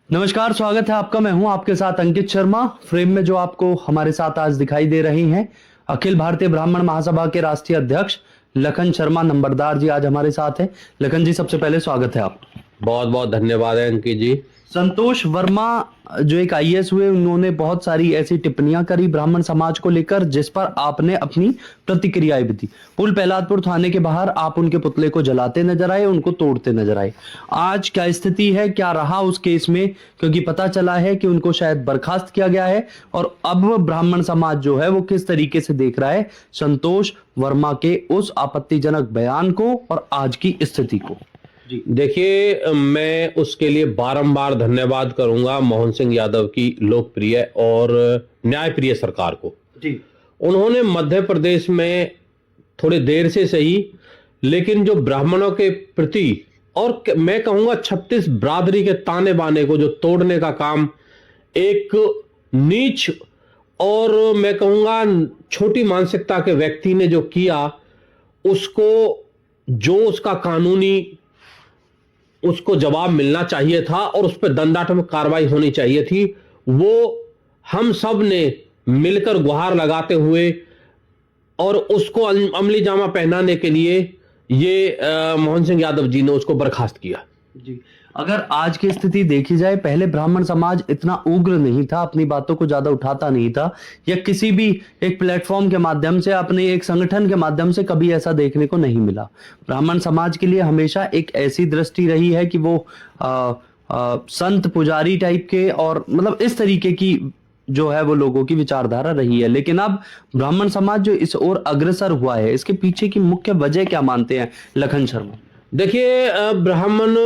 नमस्कार, स्वागत है आपका। मैं हूं आपके साथ अंकित शर्मा। फ्रेम में जो आपको हमारे साथ आज दिखाई दे रही हैं, अखिल भारतीय ब्राह्मण महासभा के राष्ट्रीय अध्यक्ष लखन शर्मा नंबरदार जी आज हमारे साथ हैं। लखन जी, सबसे पहले स्वागत है आप। बहुत बहुत धन्यवाद है अंकित जी। संतोष वर्मा जो एक आईएएस हुए, उन्होंने बहुत सारी ऐसी टिप्पणियां करी ब्राह्मण समाज को लेकर, जिस पर आपने अपनी प्रतिक्रियाएं भी दी। पुल प्रहलादपुर थाने के बाहर आप उनके पुतले को जलाते नजर आए, उनको तोड़ते नजर आए। आज क्या स्थिति है, क्या रहा उस केस में? क्योंकि पता चला है कि उनको शायद बर्खास्त किया गया है, और अब ब्राह्मण समाज जो है वो किस तरीके से देख रहा है संतोष वर्मा के उस आपत्तिजनक बयान को और आज की स्थिति को। देखिए, मैं उसके लिए बारंबार धन्यवाद करूंगा मोहन सिंह यादव की लोकप्रिय और न्यायप्रिय सरकार को। जी। उन्होंने मध्य प्रदेश में थोड़ी देर से सही, लेकिन जो ब्राह्मणों के प्रति और मैं कहूंगा 36 बरादरी के ताने बाने को जो तोड़ने का काम एक नीच और मैं कहूंगा छोटी मानसिकता के व्यक्ति ने जो किया, उसको जो उसका कानूनी उसको जवाब मिलना चाहिए था और उस पर दंडात्मक कार्रवाई होनी चाहिए थी, वो हम सब ने मिलकर गुहार लगाते हुए और उसको अमली जामा पहनाने के लिए ये मोहन सिंह यादव जी ने उसको बर्खास्त किया। जी। अगर आज की स्थिति देखी जाए, पहले ब्राह्मण समाज इतना उग्र नहीं था, अपनी बातों को ज्यादा उठाता नहीं था, या किसी भी एक प्लेटफॉर्म के माध्यम से, अपने एक संगठन के माध्यम से कभी ऐसा देखने को नहीं मिला। ब्राह्मण समाज के लिए हमेशा एक ऐसी दृष्टि रही है कि वो संत पुजारी टाइप के, और मतलब इस तरीके की जो है वो लोगों की विचारधारा रही है। लेकिन अब ब्राह्मण समाज जो इस ओर अग्रसर हुआ है, इसके पीछे की मुख्य वजह क्या मानते हैं लखन शर्मा? देखिए, ब्राह्मण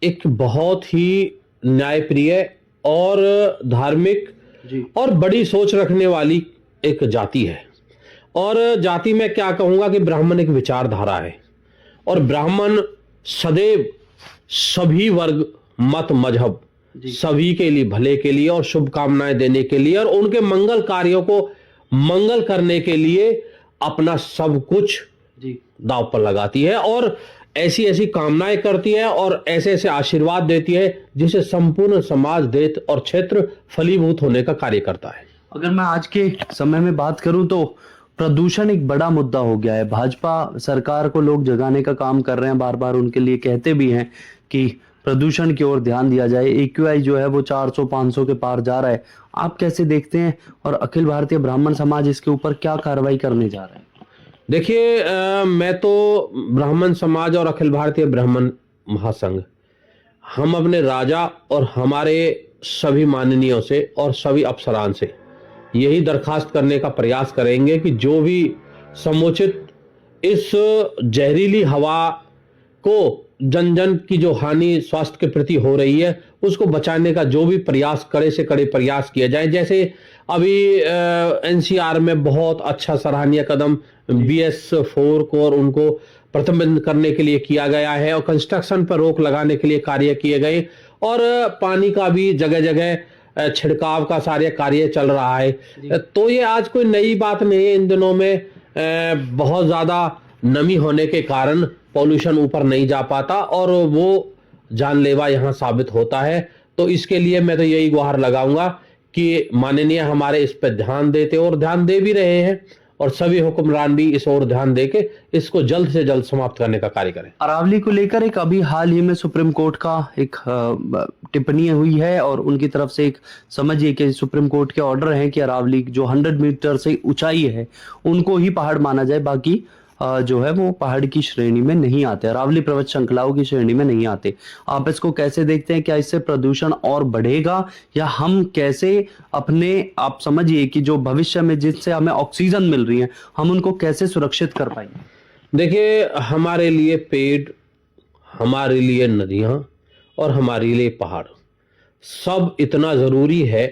एक बहुत ही न्यायप्रिय और धार्मिक और बड़ी सोच रखने वाली एक जाति है। और जाति में क्या कहूंगा कि ब्राह्मण एक विचारधारा है, और ब्राह्मण सदैव सभी वर्ग, मत, मजहब, सभी के लिए, भले के लिए और शुभकामनाएं देने के लिए और उनके मंगल कार्यों को मंगल करने के लिए अपना सब कुछ दांव पर लगाती है, और ऐसी ऐसी कामनाएं करती है और ऐसे ऐसे आशीर्वाद देती है जिसे संपूर्ण समाज, देश और क्षेत्र फलीभूत होने का कार्य करता है। अगर मैं आज के समय में बात करूं तो प्रदूषण एक बड़ा मुद्दा हो गया है। भाजपा सरकार को लोग जगाने का काम कर रहे हैं, बार बार उनके लिए कहते भी हैं कि प्रदूषण की ओर ध्यान दिया जाए। एक्यूआई जो है वो 400-500 के पार जा रहा है। आप कैसे देखते हैं, और अखिल भारतीय ब्राह्मण समाज इसके ऊपर क्या कार्रवाई करने जा रहा है? देखिए, मैं तो ब्राह्मण समाज और अखिल भारतीय ब्राह्मण महासंघ, हम अपने राजा और हमारे सभी माननीयों से और सभी अफसरान से यही दरखास्त करने का प्रयास करेंगे कि जो भी समुचित इस जहरीली हवा को, जन जन की जो हानि स्वास्थ्य के प्रति हो रही है, उसको बचाने का जो भी प्रयास, कड़े से कड़े प्रयास किया जाए। जैसे अभी एनसीआर में बहुत अच्छा सराहनीय कदम BS4 को और उनको प्रतिबंध करने के लिए किया गया है, और कंस्ट्रक्शन पर रोक लगाने के लिए कार्य किए गए, और पानी का भी जगह जगह छिड़काव का सारे कार्य चल रहा है। तो ये आज कोई नई बात नहीं है। इन दिनों में बहुत ज्यादा नमी होने के कारण पॉल्यूशन ऊपर नहीं जा पाता और वो जानलेवा यहाँ साबित होता है। तो इसके लिए मैं तो यही गुहार लगाऊंगा कि माननीय हमारे इस पर ध्यान देते और ध्यान दे भी रहे हैं, और सभी हुक्मरान भी इस ओर ध्यान देके इसको जल्द से जल्द समाप्त करने का कार्य करें। अरावली को लेकर एक अभी हाल ही में सुप्रीम कोर्ट का एक टिप्पणी हुई है, और उनकी तरफ से एक समझिए कि सुप्रीम कोर्ट के ऑर्डर हैं कि अरावली जो 100 मीटर से ऊंचाई है उनको ही पहाड़ माना जाए, बाकी जो है वो पहाड़ की श्रेणी में नहीं आते, अरावली पर्वत श्रृंखलाओं की श्रेणी में नहीं आते। आप इसको कैसे देखते हैं? क्या इससे प्रदूषण और बढ़ेगा, या हम कैसे अपने, आप समझिए कि जो भविष्य में जिससे हमें ऑक्सीजन मिल रही है, हम उनको कैसे सुरक्षित कर पाएंगे? देखिए, हमारे लिए पेड़, हमारे लिए नदियां और हमारे लिए पहाड़ सब इतना जरूरी है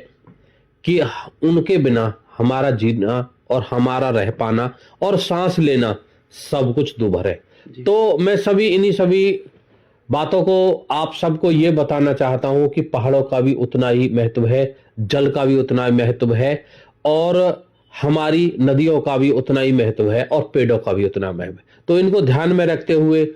कि उनके बिना हमारा जीना और हमारा रह पाना और सांस लेना सब कुछ दुभर है। तो मैं इन्हीं सभी बातों को आप सबको ये बताना चाहता हूं कि पहाड़ों का भी उतना ही महत्व है, जल का भी उतना ही महत्व है, और हमारी नदियों का भी उतना ही महत्व है, और पेड़ों का भी उतना महत्व है। तो इनको ध्यान में रखते हुए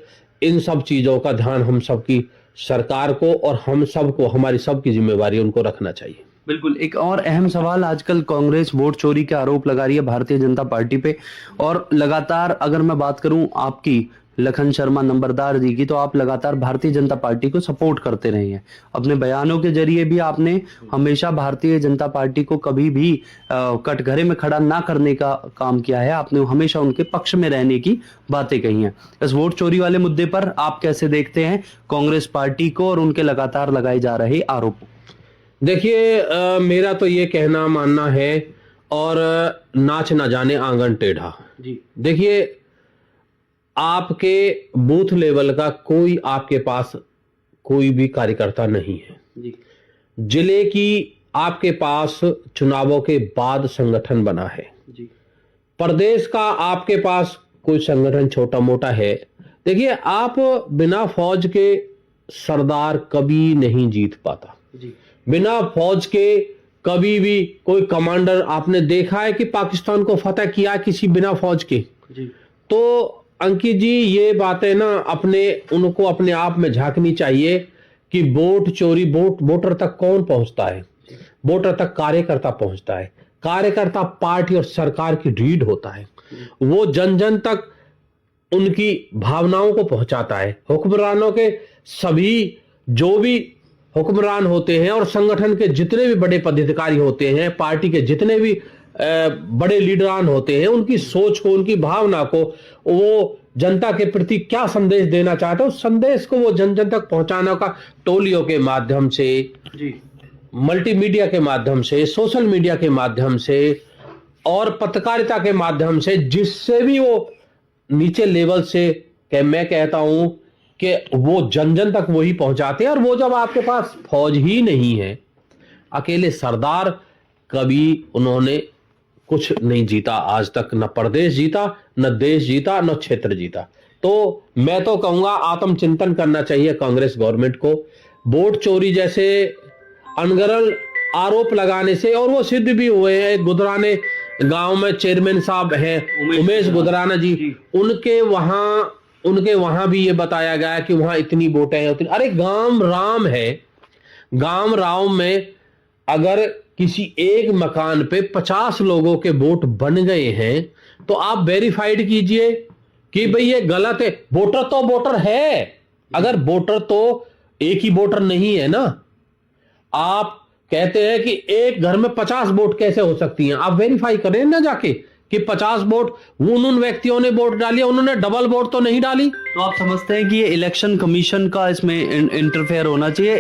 इन सब चीजों का ध्यान हम सबकी सरकार को और हम सबको, हमारी सबकी जिम्मेवारी उनको रखना चाहिए। बिल्कुल। एक और अहम सवाल, आजकल कांग्रेस वोट चोरी के आरोप लगा रही है भारतीय जनता पार्टी पे, और लगातार अगर मैं बात करूं आपकी, लखन शर्मा नंबरदार जी की, तो आप लगातार भारतीय जनता पार्टी को सपोर्ट करते रहे हैं। अपने बयानों के जरिए भी आपने हमेशा भारतीय जनता पार्टी को कभी भी कटघरे में खड़ा ना करने का काम किया है। आपने हमेशा उनके पक्ष में रहने की बातें कही हैं। इस वोट चोरी वाले मुद्दे पर आप कैसे देखते हैं कांग्रेस पार्टी को और उनके लगातार लगाए जा रहे आरोपों? देखिए, मेरा तो ये कहना मानना है, और नाच ना जाने आंगन टेढ़ा जी। देखिए, आपके बूथ लेवल का कोई आपके पास कोई भी कार्यकर्ता नहीं है जी। जिले की आपके पास चुनावों के बाद संगठन बना है जी। प्रदेश का आपके पास कोई संगठन छोटा मोटा है। देखिए, आप बिना फौज के सरदार कभी नहीं जीत पाता। जी। बिना फौज के कभी भी कोई कमांडर आपने देखा है कि पाकिस्तान को फतह किया किसी बिना फौज के? जी। तो अंकित जी, ये बातें ना उनको अपने आप में झांकनी चाहिए कि वोट चोरी, वोटर तक कौन पहुंचता है? वोटर तक कार्यकर्ता पहुंचता है। कार्यकर्ता पार्टी और सरकार की रीढ़ होता है। वो जन जन तक उनकी भावनाओं को पहुंचाता है। हुक्मरानों के सभी जो भी हुक्मरान होते हैं और संगठन के जितने भी बड़े पदाधिकारी होते हैं, पार्टी के जितने भी बड़े लीडरान होते हैं, उनकी सोच को, उनकी भावना को, वो जनता के प्रति क्या संदेश देना चाहते हैं, उस संदेश को वो जन जन तक पहुंचाने का टोलियों के माध्यम से, जी, मल्टीमीडिया के माध्यम से, सोशल मीडिया के माध्यम से और पत्रकारिता के माध्यम से, जिससे भी वो नीचे लेवल से मैं कहता हूं कि वो जन जन तक वही पहुंचाते हैं। और वो जब आपके पास फौज ही नहीं है, अकेले सरदार, कभी उन्होंने कुछ नहीं जीता आज तक, न प्रदेश जीता, न देश जीता, न क्षेत्र जीता। तो मैं तो कहूंगा आत्मचिंतन करना चाहिए कांग्रेस गवर्नमेंट को। वोट चोरी जैसे अनगढ़ आरोप लगाने से, और वो सिद्ध भी हुए हैं। गुदराने गांव में चेयरमैन साहब हैं उमेश गुदराना जी, उनके वहां भी ये बताया गया कि वहां इतनी वोटें हैं, उतनी। अरे गांव राम है, गांव राम में अगर किसी एक मकान पे 50 लोगों के वोट बन गए हैं तो आप वेरीफाइड कीजिए कि भाई ये गलत है। वोटर तो वोटर है, अगर वोटर तो एक ही वोटर नहीं है ना। आप कहते हैं कि एक घर में 50 वोट कैसे हो सकती हैं? आप वेरीफाई करें ना जाके कि 50 वोट उन व्यक्तियों ने वोट डाली, उन्होंने डबल वोट तो नहीं डाली। तो आप समझते हैं कि ये इलेक्शन कमीशन का इसमें इंटरफेयर होना चाहिए?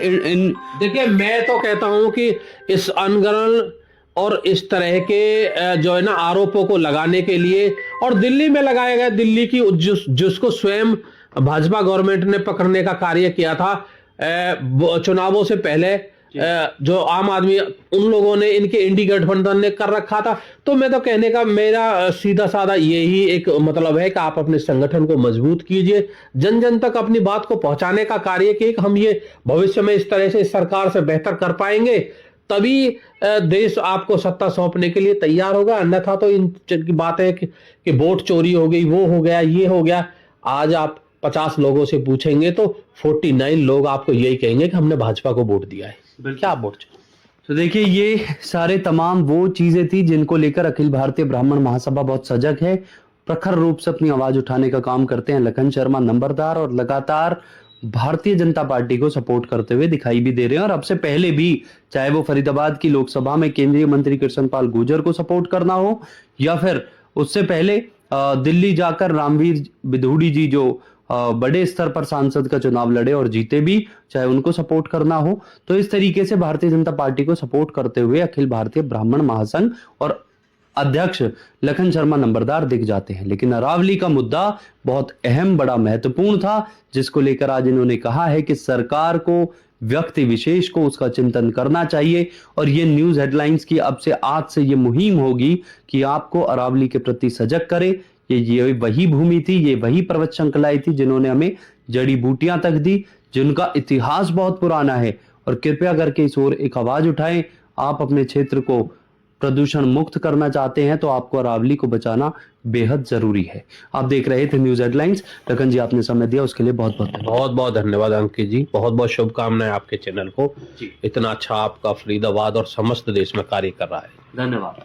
देखिए, मैं तो कहता हूं कि इस अनगढ़ और इस तरह के जो है ना आरोपों को लगाने के लिए, और दिल्ली में लगाया गया, दिल्ली की जिसको स्वयं भाजपा गवर्नमेंट ने पकड़ने का कार्य किया था चुनावों से पहले, जो आम आदमी, उन लोगों ने, इनके इंडी गठबंधन ने कर रखा था। तो मैं तो कहने का मेरा सीधा साधा यही एक मतलब है कि आप अपने संगठन को मजबूत कीजिए, जन जन तक अपनी बात को पहुंचाने का कार्य कि हम ये भविष्य में इस तरह से इस सरकार से बेहतर कर पाएंगे, तभी देश आपको सत्ता सौंपने के लिए तैयार होगा। अन्यथा तो इन बातें कि वोट चोरी हो गई, वो हो गया, ये हो गया। आज आप 50 लोगों से पूछेंगे तो 49 लोग आपको यही कहेंगे कि हमने भाजपा को वोट दिया है। क्या वोट? तो देखिए, ये सारे तमाम वो चीजें थी जिनको लेकर अखिल भारतीय ब्राह्मण महासभा बहुत सजग है, प्रखर रूप से अपनी आवाज उठाने का काम करते हैं लखन शर्मा नंबरदार, और लगातार भारतीय जनता पार्टी को सपोर्ट करते हुए दिखाई भी दे रहे हैं। और अब से पहले भी, चाहे वो फरीदाबाद की लोकसभा में केंद्रीय मंत्री कृष्णपाल गुर्जर को सपोर्ट करना हो, या फिर उससे पहले दिल्ली जाकर रामवीर बिधूड़ी जी जो बड़े स्तर पर सांसद का चुनाव लड़े और जीते भी, चाहे उनको सपोर्ट करना हो, तो इस तरीके से भारतीय जनता पार्टी को सपोर्ट करते हुए अखिल भारतीय ब्राह्मण महासंघ और अध्यक्ष लखन शर्मा नंबरदार दिख जाते हैं। लेकिन अरावली का मुद्दा बहुत अहम, बड़ा महत्वपूर्ण था, जिसको लेकर आज इन्होंने कहा है कि सरकार को, व्यक्ति विशेष को उसका चिंतन करना चाहिए। और ये न्यूज हेडलाइंस की अब से, आज से ये मुहिम होगी कि आपको अरावली के प्रति सजग करे। ये वही भूमि थी, ये वही पर्वत श्रृंखलाएं थी जिन्होंने हमें जड़ी बूटियां तक दी, जिनका इतिहास बहुत पुराना है। और कृपया करके इस ओर एक आवाज उठाएं। आप अपने क्षेत्र को प्रदूषण मुक्त करना चाहते हैं तो आपको अरावली को बचाना बेहद जरूरी है। आप देख रहे थे न्यूज हेडलाइंस। लखन जी, आपने समय दिया उसके लिए बहुत बहुत धन्यवाद। बहुत बहुत धन्यवाद अंकित जी, बहुत बहुत शुभकामनाएं आपके चैनल को। इतना अच्छा आपका फरीदाबाद और समस्त देश में कार्य कर रहा है। धन्यवाद।